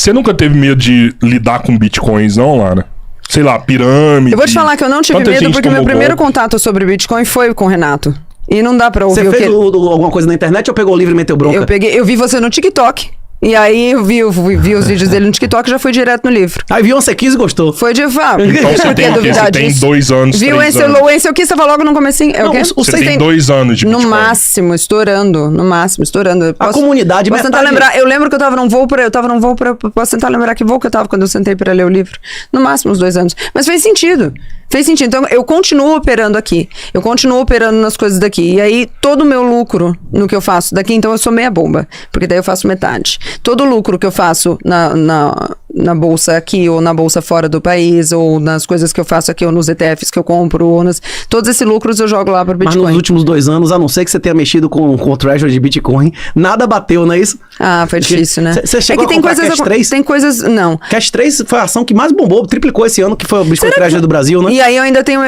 Você nunca teve medo de lidar com bitcoins, não, Lara? Sei lá, pirâmide. Eu vou te falar que eu não tive medo porque meu primeiro contato sobre Bitcoin foi com o Renato. E não dá pra ouvir Você fez alguma coisa na internet ou pegou o livro e meteu bronca? Eu vi você no TikTok. E aí eu vi os vídeos dele no TikTok e já fui direto no livro. Aí viu você quis e gostou. Foi de fato. Então você tem 2 anos, viu 3 anos. O Ensel Kiss tava logo no comecinho. Você tem 2 anos de Bitcoin. No máximo, estourando. A comunidade, posso tentar lembrar. Eu lembro que eu tava num voo pra... Posso tentar lembrar que voo que eu tava quando eu sentei pra ler o livro. No máximo, uns 2 anos. Mas fez sentido. Fez sentido. Então, eu continuo operando aqui. Eu continuo operando nas coisas daqui. E aí, todo o meu lucro no que eu faço daqui, então eu sou meia bomba. Porque daí eu faço metade. Todo o lucro que eu faço na bolsa aqui, ou na bolsa fora do país, ou nas coisas que eu faço aqui, ou nos ETFs que eu compro, ou todos esses lucros eu jogo lá pro Bitcoin. Mas nos últimos 2 anos, a não ser que você tenha mexido com o Treasury de Bitcoin, nada bateu, não é isso? Ah, foi difícil, né? Você chegou a comprar Cash 3? Tem coisas... Não. Cash 3 foi a ação que mais bombou, triplicou esse ano, que foi o Bitcoin Treasury do Brasil, né? E aí eu ainda tenho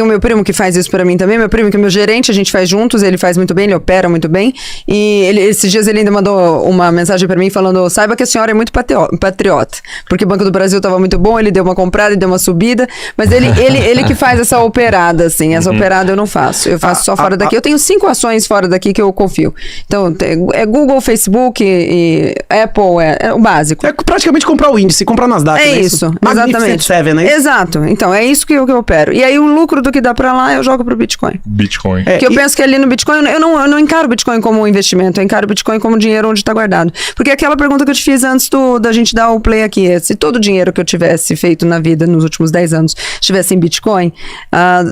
o meu primo que faz isso pra mim também. Meu primo que é meu gerente, a gente faz juntos, ele faz muito bem, ele opera muito bem. E esses dias ele ainda mandou uma mensagem pra mim falando, saiba que a senhora é muito patriota. Porque o Banco do Brasil tava muito bom, ele deu uma comprada, ele deu uma subida. Mas ele que faz essa operada, assim. Essa operada eu não faço. Eu faço só fora daqui. Eu tenho 5 ações fora daqui que eu confio. Então, é Google, Facebook e Apple, é o básico. É praticamente comprar o índice, comprar Nasdaq. É isso, exatamente. 7, né? Exato. Então, é isso que eu opero. E aí, o lucro do que dá pra lá, eu jogo pro Bitcoin. Bitcoin. Porque eu penso que ali no Bitcoin, eu não encaro o Bitcoin como um investimento, eu encaro o Bitcoin como dinheiro onde tá guardado. Porque aquela pergunta que eu te fiz antes da gente dar o play aqui, se todo o dinheiro que eu tivesse feito na vida nos últimos 10 anos estivesse em Bitcoin,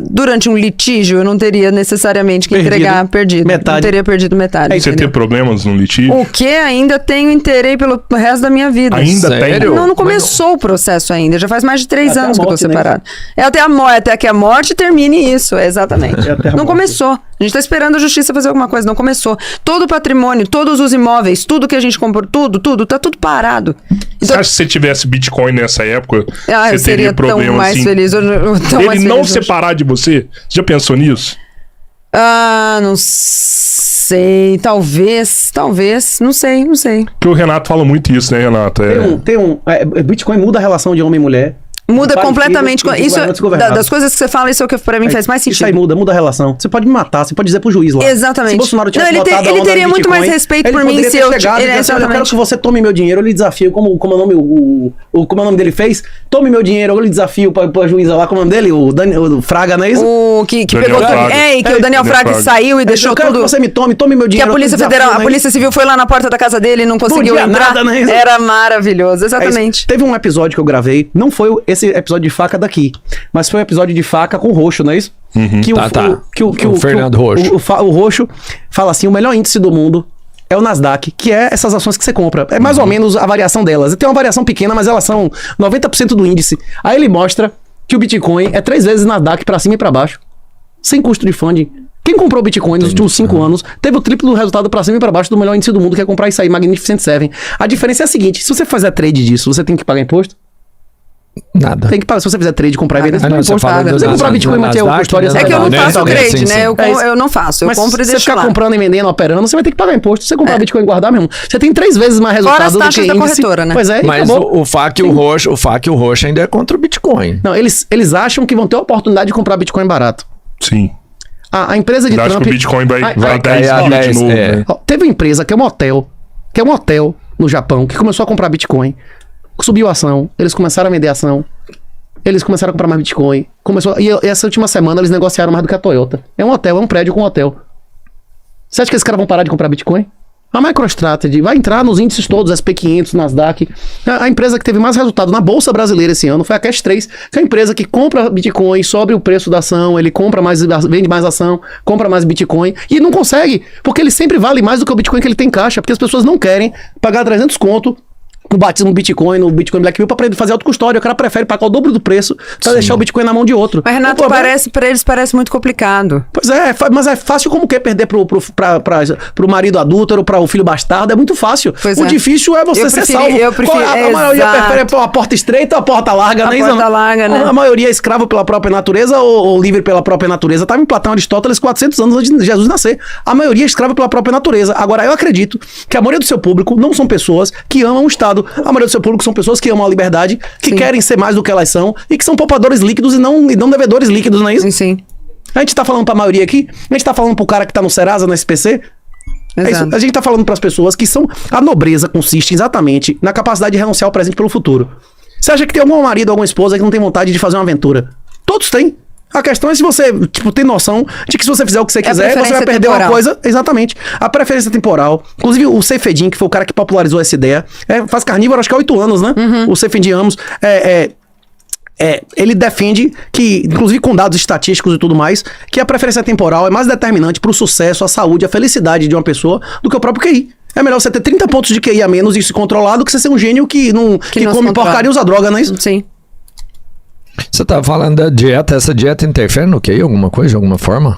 durante um litígio, eu não teria necessariamente que entregar perdido. Metade. Não teria perdido metade. Você tem problemas no litígio? O que ainda tenho interesse pelo resto da minha vida. Ainda tem? Não começou o processo ainda. Já faz mais de 3 anos que eu tô separado. É até que a morte termine isso, exatamente. Não começou. A gente tá esperando a justiça fazer alguma coisa, não começou. Todo o patrimônio, todos os imóveis, tudo que a gente comprou, tá tudo parado. Então, você acha que se você tivesse Bitcoin nessa época, eu você teria problema tão mais assim? Feliz. Ele não separar de você? Você já pensou nisso? Não sei. Talvez. Não sei. Porque o Renato fala muito isso, né, Renato? Bitcoin muda a relação de homem e mulher. Muda completamente. Isso, das coisas que você fala, isso é o que pra mim faz mais sentido. Isso aí muda a relação. Você pode me matar, você pode dizer pro juiz lá. Exatamente. Se Bolsonaro tivesse botado ele teria muito mais respeito por mim se eu... Eu quero que você tome meu dinheiro, eu lhe desafio, como o nome dele fez, tome meu dinheiro, eu lhe desafio pra juíza lá, como é o nome dele? O Fraga, não é isso? O que pegou tudo. E que o Daniel Fraga saiu e deixou tudo... Eu quero que você tome meu dinheiro. Que a Polícia Federal, a Polícia Civil foi lá na porta da casa dele e não conseguiu entrar. Era maravilhoso, exatamente. Teve um episódio que eu gravei, não foi esse episódio de faca daqui, mas foi um episódio de faca com o Roxo, não é isso? O Fernando Roxo. O Roxo fala assim, o melhor índice do mundo é o Nasdaq, que é essas ações que você compra. É mais ou menos a variação delas. Tem uma variação pequena, mas elas são 90% do índice. Aí ele mostra que o Bitcoin é 3 vezes Nasdaq pra cima e pra baixo, sem custo de funding. Quem comprou Bitcoin nos últimos 5 anos teve o triplo do resultado pra cima e pra baixo do melhor índice do mundo, que é comprar isso aí, Magnificent Seven. A diferença é a seguinte, se você fizer trade disso, você tem que pagar imposto? Nada. Tem que pagar. Se você fizer trade, comprar e vender, você não você paga. Você comprar Bitcoin e manter o custódia... É que eu não faço trade, né? Eu não faço. Eu mas compro e deixo lá. Se você ficar comprando e vendendo, operando, você vai ter que pagar imposto. Se você comprar Bitcoin e guardar mesmo, você tem 3 vezes mais resultado do que índice. Fora as taxas da corretora, né? Pois é, mas o FAQ e o Roxo ainda é contra o Bitcoin. Não, eles acham que vão ter a oportunidade de comprar Bitcoin barato. Sim. A empresa de Trump... Acho que o Bitcoin vai cair a 10 de novo. Né? Teve uma empresa que é um hotel no Japão, que começou a comprar Bitcoin, subiu a ação, eles começaram a vender a ação, eles começaram a comprar mais Bitcoin, e essa última semana eles negociaram mais do que a Toyota. É um hotel, é um prédio com um hotel. Você acha que esses caras vão parar de comprar Bitcoin? A MicroStrategy vai entrar nos índices todos, SP500, Nasdaq. A empresa que teve mais resultado na Bolsa Brasileira esse ano foi a Cash 3, que é a empresa que compra Bitcoin, sobe o preço da ação, ele compra mais, vende mais ação, compra mais Bitcoin, e não consegue, porque ele sempre vale mais do que o Bitcoin que ele tem em caixa, porque as pessoas não querem pagar 300 conto no batismo no Bitcoin Blackpill pra fazer autocustódia. O cara prefere pagar o dobro do preço pra deixar o Bitcoin na mão de outro. Mas, Renato, pra eles parece muito complicado. Pois é, mas é fácil como que perder pro marido adúltero, para o filho bastardo, é muito fácil. Difícil é você ser salvo. A maioria prefere a porta estreita ou a porta larga, né? A porta larga, né? A maioria é escravo pela própria natureza ou livre pela própria natureza. Estava em Platão, Aristóteles, 400 anos antes de Jesus nascer. A maioria é escrava pela própria natureza. Agora, eu acredito que a maioria do seu público não são pessoas que amam o Estado. mercado, a maioria do seu público são pessoas que amam a liberdade, que querem ser mais do que elas são e que são poupadores líquidos e não devedores líquidos, não é isso? Sim. A gente tá falando pra maioria aqui, a gente tá falando pro cara que tá no Serasa, no SPC. É isso. A gente tá falando pras pessoas que são... A nobreza consiste exatamente na capacidade de renunciar ao presente pelo futuro. Você acha que tem algum marido, alguma esposa que não tem vontade de fazer uma aventura? Todos têm. A questão é se você, tem noção de que se você fizer o que você quiser, você vai perder uma coisa. Exatamente. A preferência temporal. Inclusive, o Seyfedin, que foi o cara que popularizou essa ideia, faz carnívoro, acho que há 8 anos, né? O Seyfedin Ramos, ele defende que, inclusive com dados estatísticos e tudo mais, que a preferência temporal é mais determinante pro sucesso, a saúde, a felicidade de uma pessoa do que o próprio QI. É melhor você ter 30 pontos de QI a menos e se controlar do que você ser um gênio que come porcaria e usa droga, não é isso? Sim. Você tava falando da dieta, essa dieta interfere no QI? Alguma coisa, de alguma forma?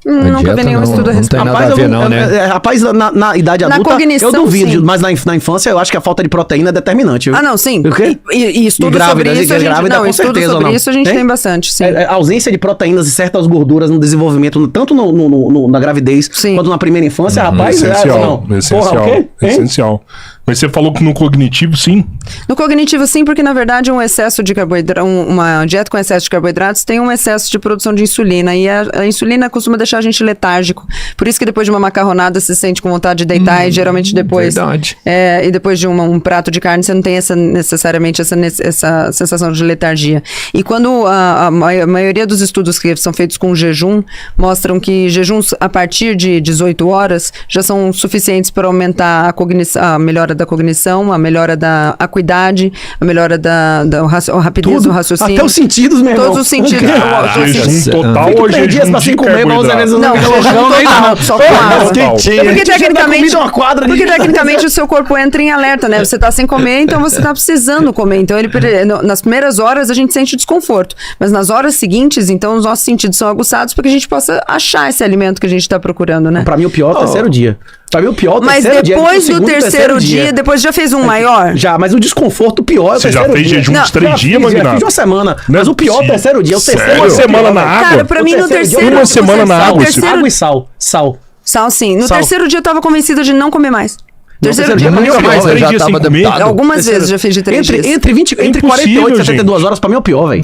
Nunca vi nenhum estudo a respeito. Não tem nada a ver, não, né? Rapaz, na idade adulta, cognição, eu duvido, sim. mas na infância eu acho que a falta de proteína é determinante. Viu? Não, sim. O quê? E estudo sobre isso, a gente tem bastante, sim. A ausência de proteínas e certas gorduras no desenvolvimento, tanto na gravidez quanto na primeira infância, rapaz... Essencial. Essencial. Mas você falou que no cognitivo, sim? No cognitivo, sim, porque na verdade um excesso de carboidrato, uma dieta com excesso de carboidratos tem um excesso de produção de insulina. E a insulina costuma deixar a gente letárgico. Por isso que depois de uma macarronada você se sente com vontade de deitar e geralmente depois... Verdade. E depois de um prato de carne você não tem necessariamente essa sensação de letargia. E quando a maioria dos estudos que são feitos com jejum mostram que jejuns a partir de 18 horas já são suficientes para aumentar a melhora da cognição, a melhora da acuidade, a melhora da rapidez do raciocínio. Até os sentidos, meu irmão. Todos os sentidos. Jejum total ou jejum de carboidrato? Não, jejum total, só com água. Porque tecnicamente o seu corpo entra em alerta, né? Você tá sem comer, então você tá precisando comer. Então nas primeiras horas a gente sente desconforto, mas nas horas seguintes, então os nossos sentidos são aguçados para que a gente possa achar esse alimento que a gente tá procurando, né? Pra mim o pior é o terceiro dia. Pra mim o pior é o terceiro dia. Mas depois do terceiro dia, depois já fez um maior? Já, mas o desconforto pior é o terceiro dia. Você já fez jejum de 3 dias, Magnato? Já fiz uma semana, mas o pior é o terceiro dia. Uma semana na água? Cara, pra mim no terceiro dia... Uma semana na água. Água e sal. Sal, sim. No terceiro dia eu tava convencida de não comer mais. Terceiro dia nunca mais, 3 dias sem comer. Algumas vezes já fiz de 3 dias. Entre 48 e 72 horas, pra mim é o pior, velho.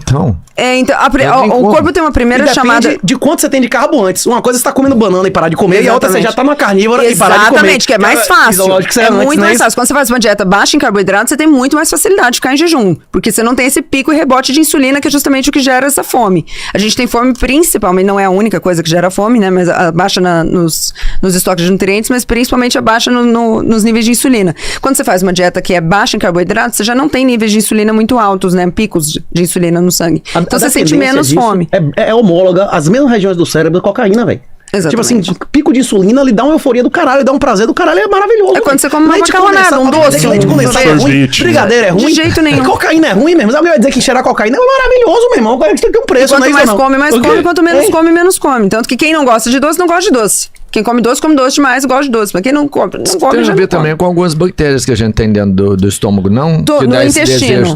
O corpo tem uma primeira chamada... de quanto você tem de carbo antes. Uma coisa você tá comendo banana e parar de comer, e a outra você já tá numa carnívora e parar de comer. Exatamente, que é mais fácil. É muito mais fácil. Quando você faz uma dieta baixa em carboidrato, você tem muito mais facilidade de ficar em jejum. Porque você não tem esse pico e rebote de insulina, que é justamente o que gera essa fome. A gente tem fome principalmente, não é a única coisa que gera fome, né? Mas a baixa nos estoques de nutrientes, mas principalmente a baixa nos níveis de insulina. Quando você faz uma dieta que é baixa em carboidrato, você já não tem níveis de insulina muito altos, né? Picos de insulina no sangue. Então você sente menos fome. É homóloga às mesmas regiões do cérebro da cocaína, velho. Tipo assim, pico de insulina, ele dá uma euforia do caralho, dá um prazer do caralho, é maravilhoso. É quando você come uma macarronada, um doce, leite condensado é ruim, brigadeiro é ruim. De jeito nenhum. Cocaína é ruim mesmo. Alguém vai dizer que cheirar cocaína é maravilhoso, meu irmão. Tem que ter um preço, quanto mais come, mais come. Quanto menos come, menos come. Tanto que quem não gosta de doce, não gosta de doce. Quem come doce demais, gosta de doce. Mas quem não come, tem a ver também com algumas bactérias que a gente tem dentro do estômago, não? Do intestino.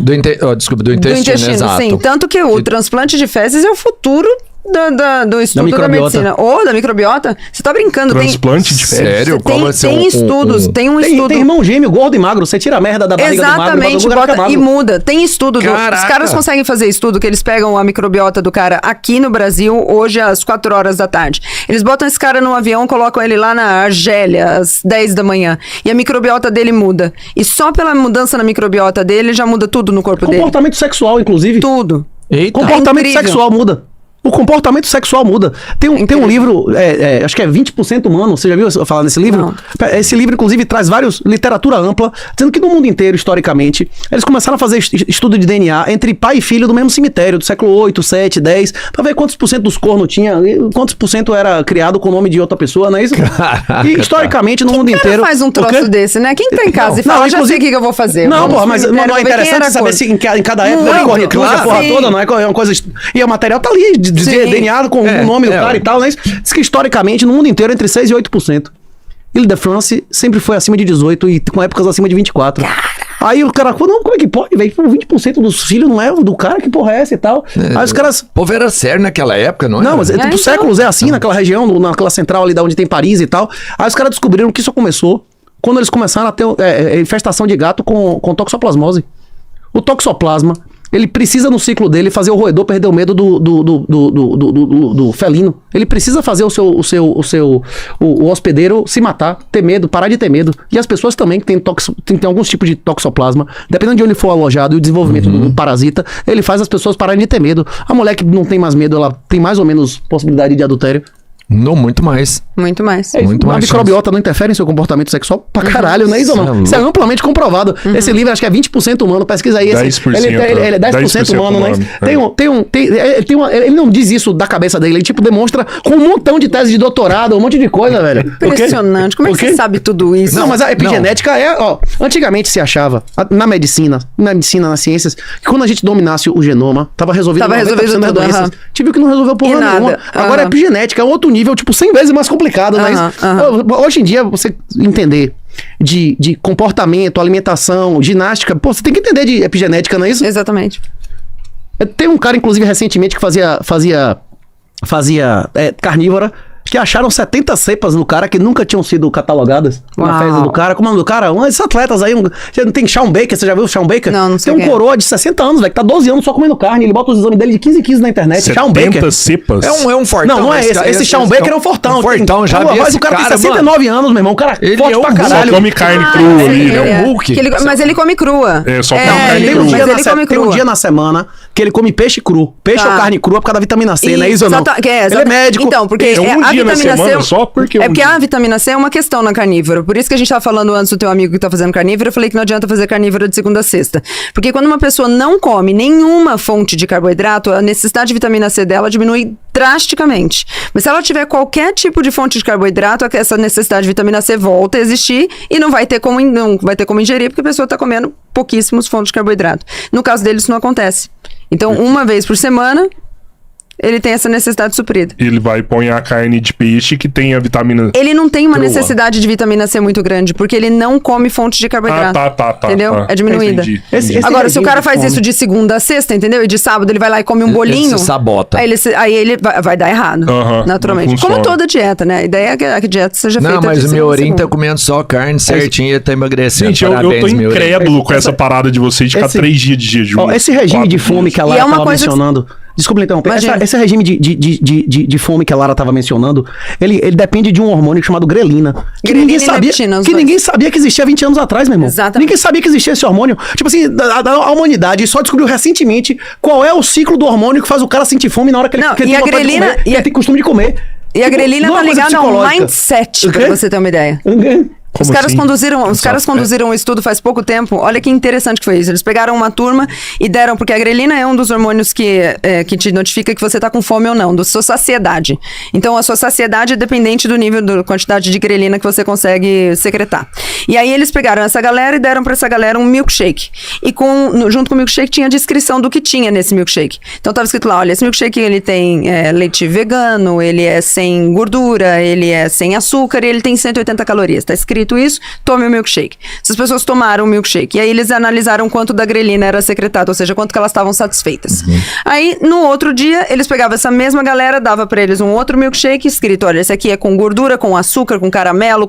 Desculpa, do intestino, exato. Sim, tanto que o transplante de fezes é o futuro do estudo da medicina. Ou da microbiota. Você tá brincando. Transplante de fezes? Sério? Como assim? Tem estudos. Tem um estudo. Tem irmão gêmeo, gordo e magro. Você tira a merda da barriga do magro. Exatamente. E muda. Tem estudo. Os caras conseguem fazer estudo que eles pegam a microbiota do cara aqui no Brasil, hoje às 4 horas da tarde. Eles botam esse cara num avião, colocam ele lá na Argélia, às 10 da manhã. E a microbiota dele muda. E só pela mudança na microbiota dele, já muda tudo no corpo dele. Comportamento sexual, inclusive. Tudo. Eita. Comportamento sexual muda. O comportamento sexual muda. Tem um livro, acho que é 20% humano, você já viu eu falar nesse livro? Não. Esse livro, inclusive, traz literatura ampla, dizendo que no mundo inteiro, historicamente, eles começaram a fazer estudo de DNA entre pai e filho do mesmo cemitério, do século 8, 7, 10, pra ver quantos % dos cornos tinha, quantos % era criado com o nome de outra pessoa, não é isso? Caraca, e historicamente, no mundo inteiro... Quem faz um troço desse, né? Quem tá em casa e fala, já sei o que eu vou fazer. Não, porra, mas não é interessante saber se em cada época corre a porra toda, não é uma coisa... E o material tá ali, dizer DNA com o nome do cara e tal, né? Diz que historicamente, no mundo inteiro, entre 6% e 8%. Ile-de-France sempre foi acima de 18% e com épocas acima de 24%. Aí o cara falou, não, como é que pode, velho? 20% dos filhos não é do cara, que porra é essa e tal. Aí os caras... O povo era sério naquela época, não é? Não, mas tipo, séculos é assim, naquela região, naquela central ali da onde tem Paris e tal. Aí os caras descobriram que isso começou quando eles começaram a ter infestação de gato com toxoplasmose. O toxoplasma, ele precisa no ciclo dele fazer o roedor perder o medo do felino. Ele precisa fazer o hospedeiro se matar, ter medo, parar de ter medo. E as pessoas também que tem alguns tipos de toxoplasma, dependendo de onde for alojado e o desenvolvimento do parasita, ele faz as pessoas pararem de ter medo. A mulher que não tem mais medo, ela tem mais ou menos possibilidade de adultério. Não, muito mais. Muito mais. Muito A mais microbiota não interfere em seu comportamento sexual pra caralho, não é isso ou não? Isso é amplamente comprovado. Esse livro acho que é 20% humano, pesquisa aí. 10%, ele é 10% humano, né? Ele não diz isso da cabeça dele, ele tipo demonstra com um montão de tese de doutorado, um monte de coisa, velho. Impressionante. Como é que você sabe tudo isso? Não, mas a epigenética antigamente se achava, na medicina, nas ciências, que quando a gente dominasse o genoma, tava resolvido 90% das doenças. Tive que não resolveu porra nenhuma. Agora a epigenética é outro nível, tipo, 100 vezes mais complicado, né? Hoje em dia, você entender de comportamento, alimentação, ginástica, pô, você tem que entender de epigenética, não é isso? Exatamente. Tem um cara, inclusive, recentemente que fazia carnívora, que acharam 70 cepas no cara que nunca tinham sido catalogadas na fezes do cara. Como é o nome do cara? Esses atletas aí, tem Shawn Baker, você já viu o Shawn Baker? Não sei. Tem um coroa de 60 anos, velho, que tá 12 anos só comendo carne, ele bota os exames dele de 15 em 15 na internet. Shawn Baker. 70 cepas? É um fortão. Não é esse. Esse Shawn Baker é um fortão. Fortão, já vi mas esse o cara tem cara, 69 anos, meu irmão. O cara Ele forte é um pra Hulk. caralho. Só come carne crua ali, ele é né? um Hulk. Mas ele come crua. Só come carne Tem um crua. dia Mas ele come tem um crua. dia na semana que ele come peixe cru. Peixe ou carne crua por causa da vitamina C, não é isso ou não? Ele é médico. Então, porque É um a dia na vitamina semana C... só porque É porque a vitamina C é uma questão na carnívora. Por isso que a gente tava falando antes do teu amigo que tá fazendo carnívora, eu falei que não adianta fazer carnívora de segunda a sexta. Porque quando uma pessoa não come nenhuma fonte de carboidrato, a necessidade de vitamina C dela diminui drasticamente. Mas se ela tiver qualquer tipo de fonte de carboidrato, essa necessidade de vitamina C volta a existir e não vai ter como ingerir, porque a pessoa tá comendo pouquíssimos fontes de carboidrato. No caso dele, isso não acontece. Então, uma vez por semana, ele tem essa necessidade suprida. Ele vai e põe a carne de peixe que tem a vitamina... Ele não tem uma crua. necessidade de vitamina C muito grande, porque ele não come fonte de carboidrato. Tá. Entendeu? Tá. É diminuída. Entendi. Agora, se o cara regime de faz fome. isso de segunda a sexta, entendeu? E de sábado ele vai lá e come um bolinho. Ele se sabota. Aí ele vai dar errado, naturalmente. não funciona. Como toda dieta, né? A ideia é que a dieta seja feita Não, mas de o segunda a Miorim tá segunda. comendo só carne certinho e ele tá emagrecendo. Gente, eu tô Parabéns, Miorim. incrédulo com essa parada de vocês de ficar 3 dias de jejum. Esse regime 4 de fome dias. que a E Lara é uma tava coisa que- mencionando... Desculpa me interromper. Imagina. Esse regime de fome que a Lara tava mencionando, ele depende de um hormônio chamado grelina. Que Grelina ninguém e sabia leptina, os que dois. ninguém sabia que existia 20 anos atrás, meu irmão. Exatamente. Ninguém sabia que existia esse hormônio. Tipo assim, a humanidade só descobriu recentemente qual é o ciclo do hormônio que faz o cara sentir fome na hora que ele, Não, que ele e tem a vontade de grelina- comer, e ele a- tem costume de comer. E a grelina não é tá uma coisa ligada ao psicológica. mindset, O quê? pra você ter uma ideia. Os Como caras assim? conduziram um estudo faz pouco tempo. Olha que interessante que foi isso. Eles pegaram uma turma e deram, porque a grelina é um dos hormônios que te notifica que você tá com fome ou não, da sua saciedade. Então, a sua saciedade é dependente do nível, da quantidade de grelina que você consegue secretar. E aí, eles pegaram essa galera e deram pra essa galera um milkshake. E junto com o milkshake tinha a descrição do que tinha nesse milkshake. Então, tava escrito lá, olha, esse milkshake ele tem leite vegano, ele é sem gordura, ele é sem açúcar e ele tem 180 calorias. Tá escrito isso, tome o milkshake. Essas pessoas tomaram o milkshake. E aí eles analisaram quanto da grelina era secretada, ou seja, quanto que elas estavam satisfeitas. Aí, no outro dia, eles pegavam essa mesma galera, dava pra eles um outro milkshake escrito, olha, esse aqui é com gordura, com açúcar, com caramelo,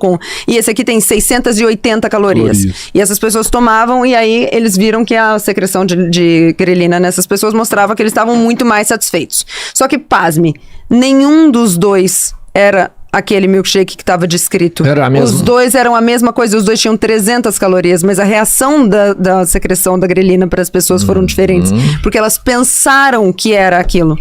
e esse aqui tem 680 calorias. E essas pessoas tomavam e aí eles viram que a secreção de grelina nessas pessoas mostrava que eles estavam muito mais satisfeitos. Só que, pasme, nenhum dos dois era aquele milkshake que estava descrito. Era a mesma. Os dois eram a mesma coisa, os dois tinham 300 calorias, mas a reação da secreção da grelina para as pessoas foram diferentes, porque elas pensaram que era aquilo.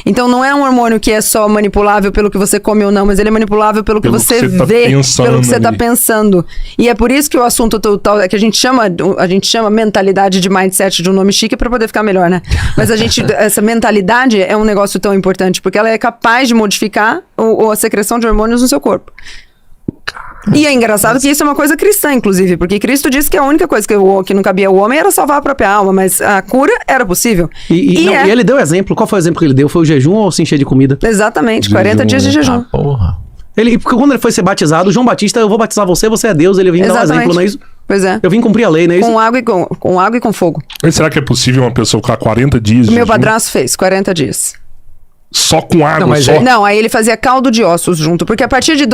Então não é um hormônio que é só manipulável pelo que você come ou não, mas ele é manipulável pelo que você tá vê, pensando pelo que você está ali. pensando. E é por isso que o assunto total é que a gente chama mentalidade de mindset de um nome chique para poder ficar melhor, né? Mas essa mentalidade é um negócio tão importante, porque ela é capaz de modificar a secreção de hormônios no seu corpo. E é engraçado que isso é uma coisa cristã, inclusive, porque Cristo disse que a única coisa que não cabia ao homem era salvar a própria alma, mas a cura era possível. E ele deu exemplo. Qual foi o exemplo que ele deu? Foi o jejum ou se encher de comida? Exatamente, 40 dias de jejum. Porra. Porque quando ele foi ser batizado, João Batista, eu vou batizar você é Deus. Ele vem dar um exemplo, não é isso? Pois é. Eu vim cumprir a lei, não é isso? Com água e com fogo. Mas será que é possível uma pessoa ficar 40 dias de O meu jejum? padrasto fez 40 dias. Só com água, Não, mas só? Não, aí ele fazia caldo de ossos junto, porque a partir de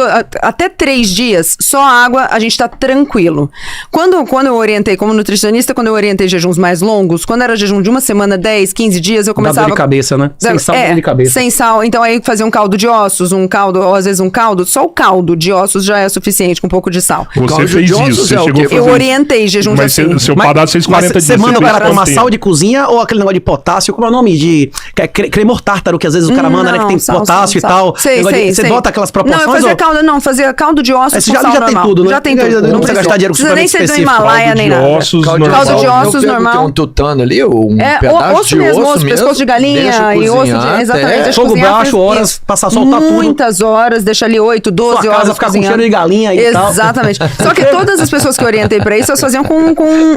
até 3 dias, só água, a gente tá tranquilo. Quando eu orientei como nutricionista, quando eu orientei jejuns mais longos, quando era jejum de 1 semana, 10, 15 dias, eu Dá começava... dor de cabeça, né? Sem sal, dor de cabeça. Sem sal. Então aí fazia um caldo de ossos, ou às vezes um caldo, só o caldo de ossos já é suficiente, com um pouco de sal. Você Caldo fez de isso, ossos você é o chegou a quê? fazer Eu orientei jejuns Mas assim. seu padrasto fez 40 dias. Você manda o fez cara tomar quanto sal tempo? de cozinha ou aquele negócio de potássio? Como é o nome? Que é cremor tártaro, que às vezes o cara manda, né? Que tem Sal, potássio sal, e tal. Sei, Negócio de- sei, Você sei. bota aquelas proporções? Não, eu fazia ou- caldo, fazia caldo de ossos Esse com já sal tem normal. tudo, né? Já tem tudo. Não precisa gastar dinheiro com precisa nem suplemento ser do específico. Himalaia, Caldo nem de nada. ossos Caldo normal. Caldo de ossos eu pego normal. que é um tutano ali, um pedaço osso de mesmo, osso osso, pescoço de galinha deixa e osso de... cozinhar Exatamente. até- Deixa Fogo cozinhar, baixo, faz horas, isso. pra soltar tudo. Muitas horas, deixa ali 8, 12 Sua horas casa ficar com cozinhando. cheiro de galinha e tal. Exatamente. Só que todas as pessoas que eu orientei pra isso, elas faziam com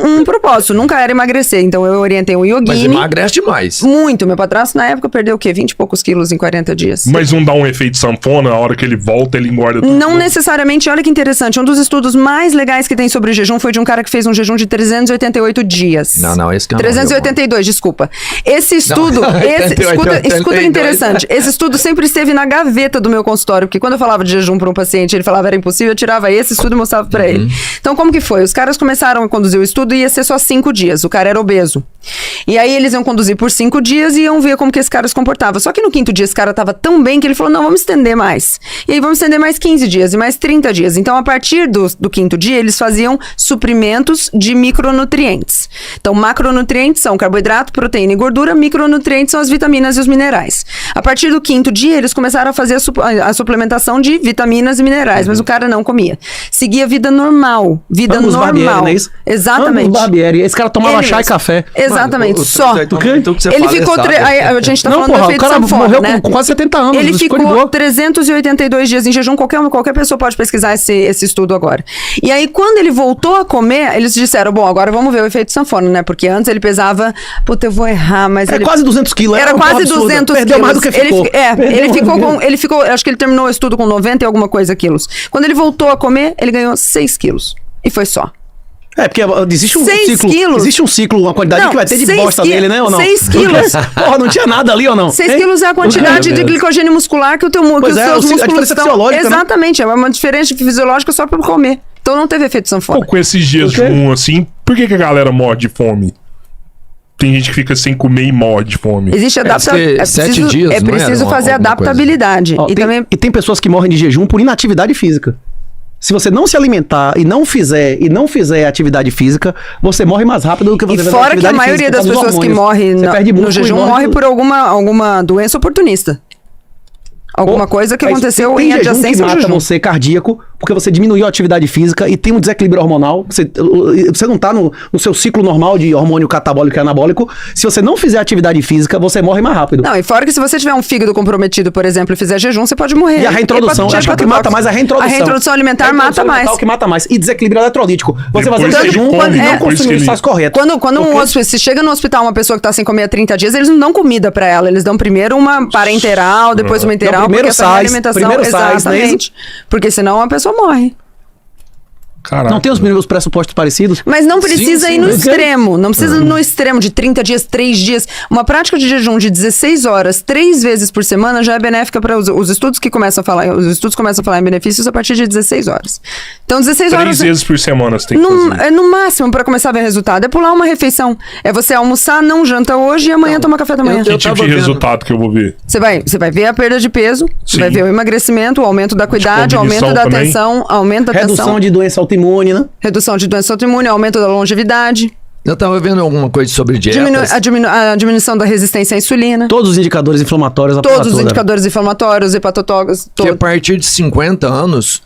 um propósito. Nunca era emagrecer. Então eu orientei um Mas yogini. emagrece demais. Muito. Meu padrasto na época perdeu o quê? 20 e poucos quilos em 40 dias. Mas não dá um efeito sanfona, a hora que ele volta, ele engorda tudo. Não necessariamente, olha que interessante. Um dos estudos mais legais que tem sobre jejum foi de um cara que fez um jejum de 388 dias. Não, esse cara 382, desculpa. Esse estudo, Não, 88, escuta interessante. Esse estudo sempre esteve na gaveta do meu consultório, porque quando eu falava de jejum para um paciente, ele falava era impossível, eu tirava esse estudo e mostrava para ele. Então, como que foi? Os caras começaram a conduzir o estudo e ia ser só 5 dias. O cara era obeso. E aí eles iam conduzir por 5 dias e iam ver como que esse cara se comportava. Só que no 5º dia esse cara tava tão bem que ele falou, não, vamos estender mais. E aí vamos estender mais 15 dias e mais 30 dias. Então, a partir do 5º dia, eles faziam suprimentos de micronutrientes. Então, macronutrientes são carboidrato, proteína e gordura. Micronutrientes são as vitaminas e os minerais. A partir do 5º dia, eles começaram a fazer a suplementação de vitaminas e minerais. Mas o cara não comia. Seguia vida normal. Vida Ambos normal. Barbieri, não é isso? Exatamente. Ambos Barbieri. Esse cara tomava Ele chá e mesmo. café. Exatamente, Mano, só. então o que você Ele fala é ficou... sábio. Aí a gente tá Não, falando porra, do o efeito cara sanfona, morreu né? com quase 70 anos. Ele ficou de ficou boa. 382 dias em jejum. Qualquer pessoa pode pesquisar esse estudo agora. E aí, quando ele voltou a comer, eles disseram, bom, agora vamos ver o efeito sanfona, né? Porque antes ele pesava... Puta, eu vou errar, mas É ele... quase 200 quilos. Era uma quase porra absurda. 200 Perdeu quilos. mais do que ficou. Ele ficou, acho que ele terminou o estudo com 90 e alguma coisa quilos. Quando ele voltou a comer, ele ganhou 6 quilos. E foi só. É, porque existe um 6 ciclo. quilos. Existe um ciclo, uma quantidade Não, que vai ter de 6 bosta quilos. nele, né? Ou não? 6 quilos. Porra, não tinha nada ali ou não? 6 Hein? quilos é a quantidade de glicogênio muscular que, que Pois os é, seus a músculos diferença estão... fisiológica, né? Exatamente, é uma diferença fisiológica só para comer. Então não teve efeito sanfona. Pô, com esses dias de Por quê? assim, por que a galera morre de fome? Tem gente que fica sem comer e morre de fome. Existe que 7 dias, é não preciso era fazer alguma coisa? adaptabilidade. Ó, E tem pessoas que morrem de jejum por inatividade física. Se você não se alimentar e não fizer atividade física, você morre mais rápido do que você E fizer fora que a atividade maioria física, das por causa dos pessoas que hormônios. morrem Você perde no músculo e jejum morre de- por alguma doença oportunista. Alguma coisa que Mas aconteceu tem em jejum adjacência que ao mata jejum. você cardíaco, porque você diminuiu a atividade física e tem um desequilíbrio hormonal. Você não tá no seu ciclo normal de hormônio catabólico e anabólico. Se você não fizer atividade física, você morre mais rápido. Não, e fora que se você tiver um fígado comprometido, por exemplo, e fizer jejum, você pode morrer. E a reintrodução, Hepatite, acho que o que mata mais é a reintrodução. A reintrodução alimentar mata mais. É o que mata mais. E desequilíbrio eletrolítico. Você Depois fazer que jejum ele come, e não depois que consumir ele- os sais corretos. Quando um hospital, se chega no hospital uma pessoa que tá sem comer há 30 dias, eles não dão comida pra ela. Eles dão primeiro uma parenteral, depois uma interal, primeiro porque essa sais, alimentação... primeiro sais, não é isso? Exatamente. Porque senão a pessoa morre. Caraca. Não tem os pressupostos parecidos? Mas não precisa sim, ir no mas é- extremo. Não precisa ir no extremo de 30 dias, 3 dias. Uma prática de jejum de 16 horas, 3 vezes por semana, já é benéfica para os estudos que começam a falar. Os estudos começam a falar em benefícios a partir de 16 horas. Então, 16 horas. 3 vezes por semana você tem que fazer. É no máximo para começar a ver resultado. É pular uma refeição. É você almoçar, não janta hoje e amanhã toma café da manhã. Que tipo de tava vendo- resultado que eu vou ver? Você vai ver a perda de peso, você Sim. vai ver o emagrecimento, o aumento da acuidade, o aumento cognição da também. atenção, aumento da atenção, Redução de doença autoimune, né? redução de doença autoimune, aumento da longevidade, Eu tava vendo alguma coisa sobre dietas. a diminuição da resistência à insulina, Todos os indicadores inflamatórios. a porra todos os toda. indicadores inflamatórios, hepatotóxicos, Que a todos. partir de 50 anos,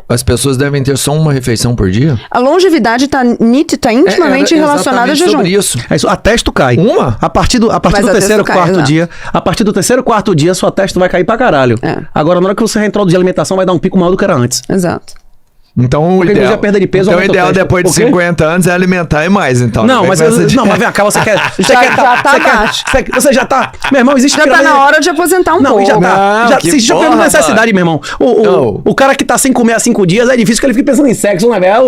as pessoas devem ter só uma refeição por dia? A longevidade está intimamente Era relacionada a exatamente jejum. sobre isso. É isso, a testo cai. Uma? A partir do Mas a terceiro, testo cai, quarto exato. dia. A partir do terceiro, quarto dia, sua testo vai cair pra caralho. É. Agora, na hora que você reintroduzir a alimentação, vai dar um pico maior do que era antes. Exato. Então, Porque inclusive a perda de peso então o aumenta o ideal teste. depois de O quê? 50 anos é alimentar e mais, então. Não, vem mas, com essa de- não, mas vem cá, você quer. Já tá baixo. Você já tá. Meu irmão, existe Já tá pirâmide- na hora de aposentar um Não, pouco. e já tá. Não, Já, que você já pegou porra, necessidade, meu irmão. O cara que tá sem comer há 5 dias é difícil que ele fique pensando em sexo, né, velho?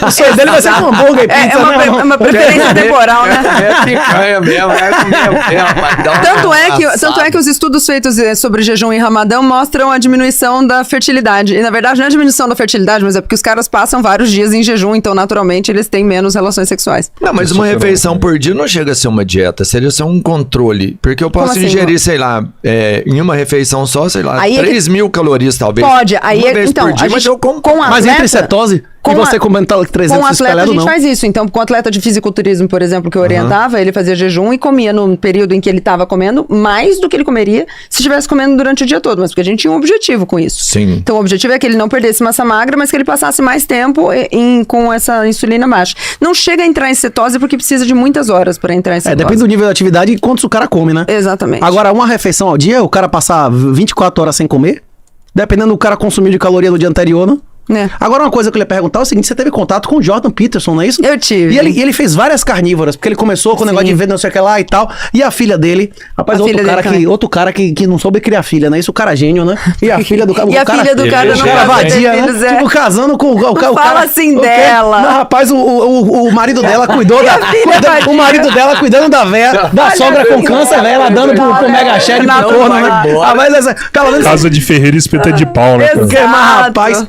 O sonho dele vai ser com hambúrguer e pizza, né, irmão? É uma preferência temporal, né? É picanha mesmo, é comer mesmo, mas dá uma Tanto é que os estudos feitos sobre jejum e ramadão mostram a diminuição da fertilidade. E, na verdade, não é a diminuição da fertilidade, mas é porque os caras passam vários dias em jejum, então, naturalmente, eles têm menos relações sexuais. Não, mas uma refeição por dia não chega a ser uma dieta, seria ser um controle. Porque eu posso Como assim? ingerir, sei lá, em uma refeição só, sei lá, Aí é que- 3.000 calorias, talvez. Pode, aí uma é- vez então, por dia, a mas gente- eu como. com a- Mas entre atleta- cetose e com você a- comentar Com 300 o atleta a espelhado, gente não. faz isso. Então, com o atleta de fisiculturismo, por exemplo, que eu orientava, ele fazia jejum e comia no período em que ele estava comendo mais do que ele comeria se estivesse comendo durante o dia todo. Mas porque a gente tinha um objetivo com isso. Sim. Então, o objetivo é que ele não perdesse massa magra, mas que ele passasse mais tempo com essa insulina baixa. Não chega a entrar em cetose porque precisa de muitas horas para entrar em cetose. Depende do nível de atividade e quantos o cara come, né? Exatamente. Agora, uma refeição ao dia, o cara passar 24 horas sem comer, dependendo do cara consumir de caloria no dia anterior, né? É. Agora, uma coisa que eu ia perguntar é o seguinte: você teve contato com o Jordan Peterson, não é isso? Eu tive. E ele fez várias carnívoras, porque ele começou com o negócio de ver não sei o que lá e tal. E a filha dele, rapaz, A outro filha cara, dele também. outro cara que não soube criar filha, né? Isso o cara é gênio, né? E a filha do cara. E a filha do cara o não cara pode ter vadia, filhos, né? é. Tipo, casando com o cara. Fala assim o quê? dela. Não, rapaz, o marido dela cuidou da. a filha vadia. O marido dela cuidando da véia, da Olha sogra com assim, câncer, velho, ela dando pro olha, mega chefe não pro corno, vai né? embora. Rapaz, pelo menos. Casa de Ferreira espeta de pau, né? cara? Porque, mas, Exato. rapaz,